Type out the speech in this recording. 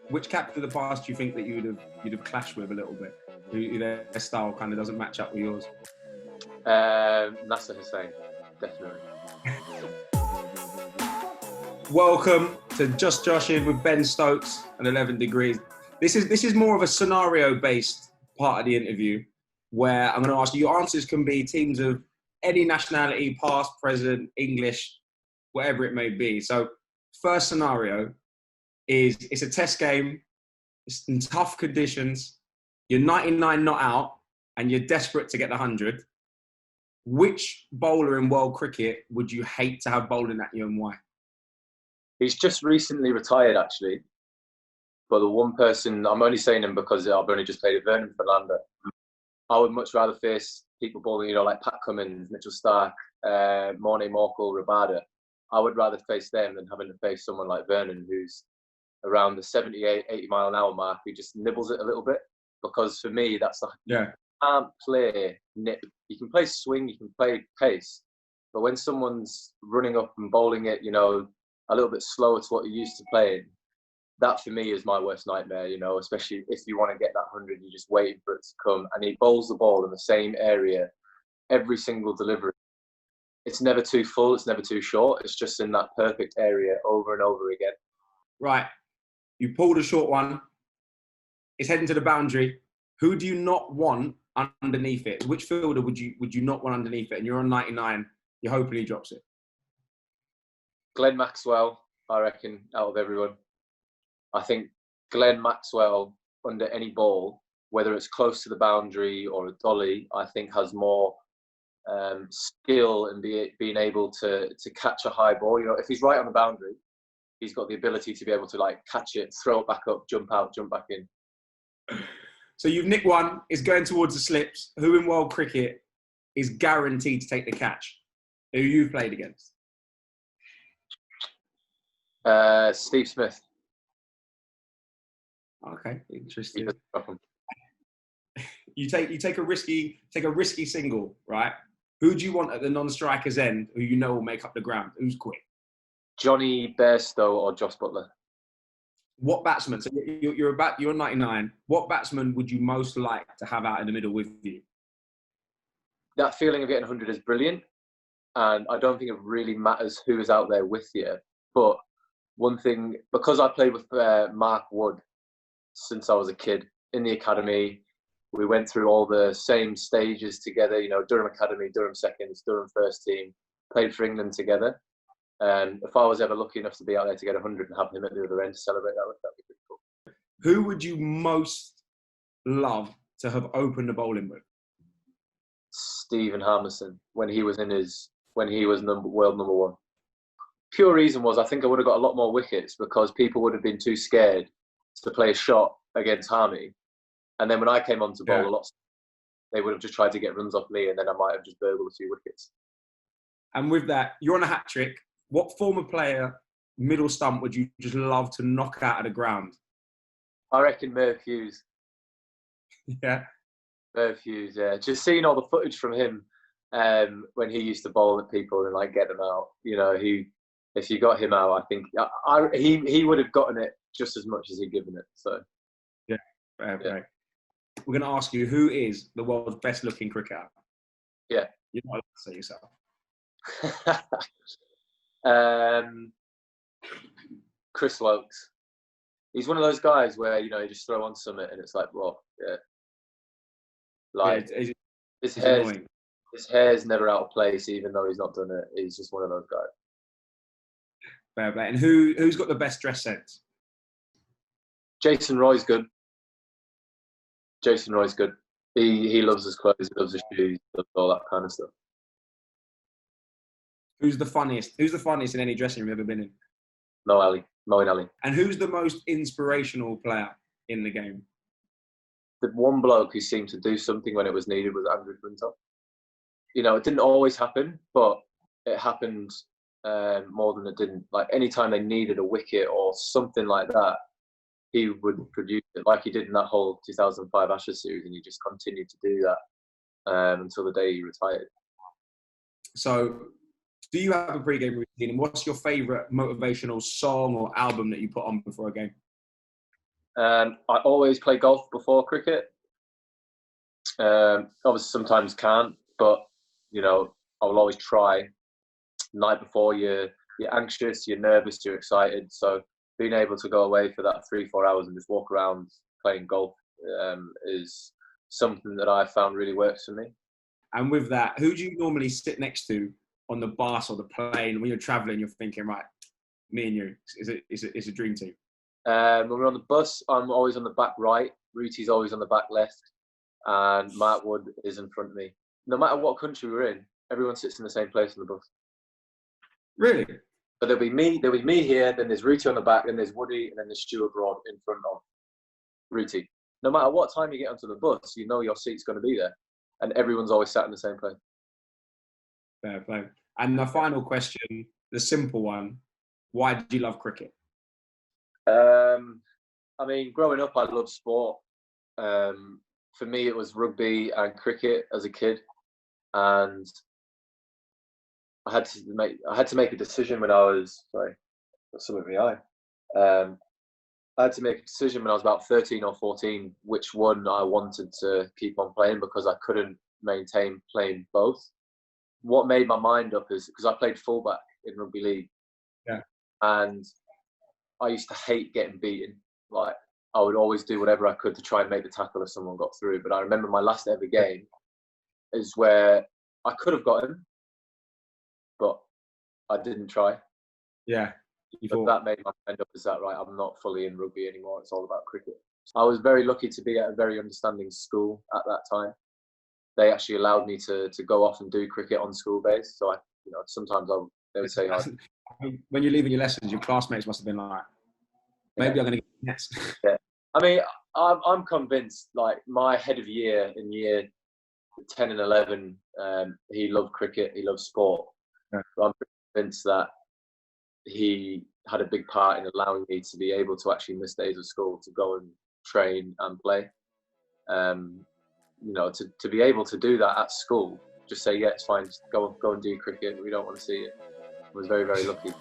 Which captain of the past do you think that you'd have clashed with a little bit? Who their style kind of doesn't match up with yours? Nasser Hussain, definitely. Welcome to Just Joshing with Ben Stokes and 11 Degrees. This is more of a scenario-based part of the interview where I'm going to ask you. Your answers can be teams of any nationality, past, present, English, whatever it may be. So, first scenario is it's a test game. It's in tough conditions. You're 99 not out, and you're desperate to get the 100. Which bowler in world cricket would you hate to have bowling at you, and why? He's just recently retired, actually. But the one person, I'm only saying him because I've only just played at Vernon Philander. I would much rather face people bowling, like Pat Cummins, Mitchell Starc, Morne Morkel, Rabada. I would rather face them than having to face someone like Vernon, who's around the 78, 80 mile an hour mark, who just nibbles it a little bit. Because for me, that's like, you can't play nip. You can play swing, you can play pace. But when someone's running up and bowling it, a little bit slower to what you're used to playing, that for me is my worst nightmare, especially if you want to get that 100, you're just waiting for it to come. And he bowls the ball in the same area every single delivery. It's never too full, it's never too short. It's just in that perfect area over and over again. Right. You pulled a short one. It's heading to the boundary. Who do you not want underneath it? Which fielder would you not want underneath it? And you're on 99. You're hoping he drops it. Glenn Maxwell, I reckon, out of everyone. I think Glenn Maxwell, under any ball, whether it's close to the boundary or a dolly, I think has more skill in being able to catch a high ball. If he's right on the boundary, he's got the ability to be able to catch it, throw it back up, jump out, jump back in. So you've nicked one. It's going towards the slips. Who in world cricket is guaranteed to take the catch? Who you've played against? Steve Smith. Okay, interesting. You take a risky single, right? Who do you want at the non-striker's end who will make up the ground? Who's quick? Johnny Bairstow or Jos Buttler. What batsman? So you're 99. What batsman would you most like to have out in the middle with you? That feeling of getting 100 is brilliant, and I don't think it really matters who is out there with you. But one thing, because I played with Mark Wood since I was a kid in the academy, we went through all the same stages together. Durham Academy, Durham Seconds, Durham First Team, played for England together. If I was ever lucky enough to be out there to get 100 and have him at the other end to celebrate that'd be pretty cool. Who would you most love to have opened the bowling with? Stephen Harmison, when he was world number one. Pure reason was I think I would have got a lot more wickets because people would have been too scared to play a shot against Harmy. And then when I came on to bowl a lot, they would have just tried to get runs off me, and then I might have just burgled a few wickets. And with that, you're on a hat trick. What former player, middle stump, would you just love to knock out of the ground? I reckon Merv Hughes. Yeah. Merv Hughes, yeah. Just seeing all the footage from him when he used to bowl at people and get them out. If you got him out, I think he would have gotten it just as much as he'd given it. So. Yeah. Right. We're going to ask you, who is the world's best looking cricketer? Yeah. You're not allowed to say yourself. Chris Wokes. He's one of those guys where you just throw on something and it's like, well, yeah. His hair's never out of place, even though he's not done it. He's just one of those guys. Fair play. And who's got the best dress sense? Jason Roy's good. He loves his clothes, he loves his shoes, he loves all that kind of stuff. Who's the funniest? Who's the funniest in any dressing room you've ever been in? Moeen Ali. And who's the most inspirational player in the game? The one bloke who seemed to do something when it was needed was Andrew Flintoff. It didn't always happen, but it happened more than it didn't. Any time they needed a wicket or something like that, he would produce it like he did in that whole 2005 Ashes series, and he just continued to do that until the day he retired. So, do you have a pre-game routine? And what's your favourite motivational song or album that you put on before a game? I always play golf before cricket. Obviously, sometimes can't, but you know, I will always try. Night before, you're anxious, you're nervous, you're excited. So being able to go away for that 3-4 hours and just walk around playing golf is something that I found really works for me. And with that, who do you normally sit next to on the bus or the plane when you're traveling? You're thinking, right, me and you, it's a dream team. When we're on the bus, I'm always on the back right. Ruti's always on the back left, and Matt Wood is in front of me. No matter what country we're in, everyone sits in the same place on the bus. Really? But there'll be me here, then there's Ruti on the back, then there's Woody, and then there's Stuart Broad in front of Ruti. No matter what time you get onto the bus, you know your seat's going to be there, and everyone's always sat in the same place. Fair play. And the final question, the simple one: why did you love cricket? I mean, growing up, I loved sport. For me, it was rugby and cricket as a kid, and I had to make a decision when I was got some of my eye. I had to make a decision when I was about 13 or 14 which one I wanted to keep on playing because I couldn't maintain playing both. What made my mind up is because I played fullback in rugby league, and I used to hate getting beaten. Like, I would always do whatever I could to try and make the tackle if someone got through. But I remember my last ever game is where I could have got him, but I didn't try. Yeah. But that made my mind up, is that right? I'm not fully in rugby anymore. It's all about cricket. I was very lucky to be at a very understanding school at that time. They actually allowed me to go off and do cricket on school days. So sometimes they would say, when you're leaving your lessons, your classmates must have been like, maybe I'm going to get nets. Yeah. I mean, I'm convinced, like, my head of year in year 10 and 11, he loved cricket, he loved sport. Yeah. So I'm convinced that he had a big part in allowing me to be able to actually miss days of school to go and train and play. To be able to do that at school, just say, yeah, it's fine, just go and do cricket, we don't want to see it. I was very, very lucky.